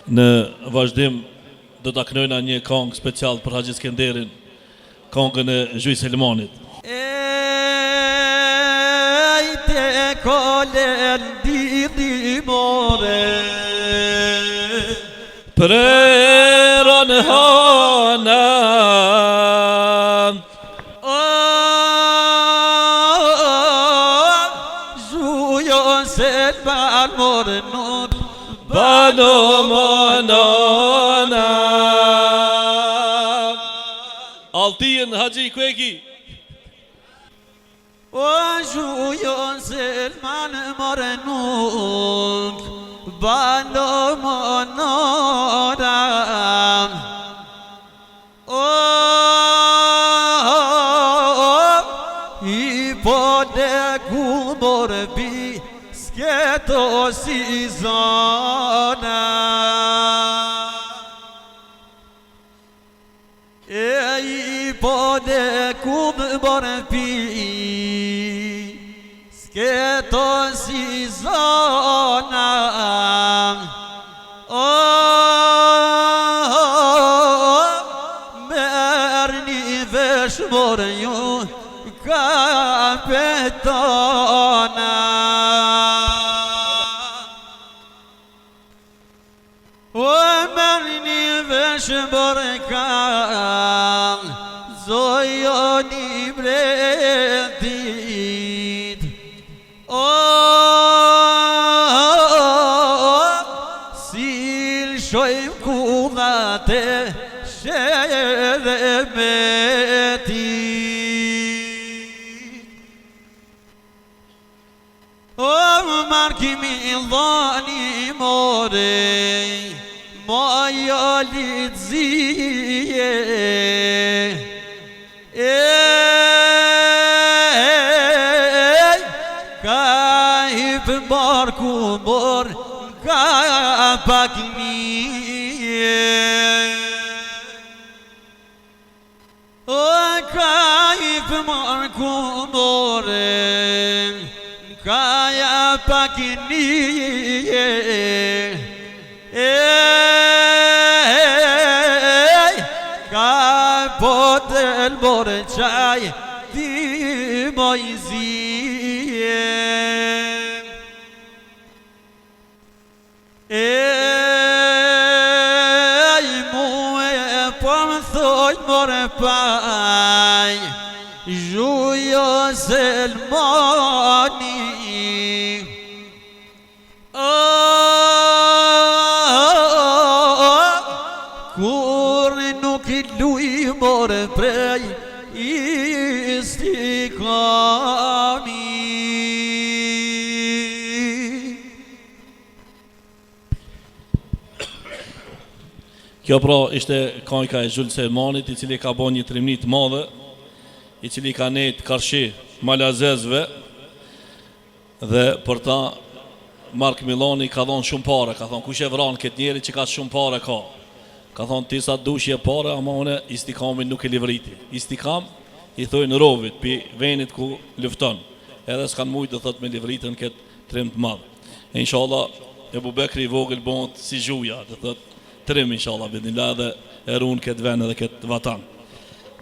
Në vazhdim do ta kënojna një këngë special për Haxhi Skenderin, këngën e Zhuj Selmanit. Ej te kolen didi more Preron hanan Zhujo Selman more nur Bano manana Altien Haxhi Kueki O Zhujo Selman more nur Bano manana I pode kumor bi sketo si zona I pode kumor bi sketo si zona Merni vesh more ju kapetana Merni vesh borkan Zojoni bretit Sil shojm kullate Sherebeti Markimi dhani more Moja lidzije Ka hip barku bor Ka paknije Ka hip barku bor Kaya pakniye Ka potel bore çaj ti mojzie Mu e po më thoj more paj Zhujo Selmani Kur nuk luj more prej Istikami Kjo pra ishte kënga e Zhuj Selmanit, I cili ka bën një trimni të madhe, I cili ka nejt karshi malazezve dhe për ta Mark Milani ka dhonë shumë pare, ka thonë kush e vran këtë njeri që ka shumë pare ka. Ka thonë ti sa dushje pare, ama une Istikamin nuk e livriti. Istikam I thojnë rovit, pi venit ku lufton. Edhe s'kan mujtë dhe thot me livritën këtë trim të madhë. E inshallah, Ebu Bekri I vogël bënd si zhuja, dhe thot trim inshallah, bidnillah dhe erun këtë ven edhe këtë vatan.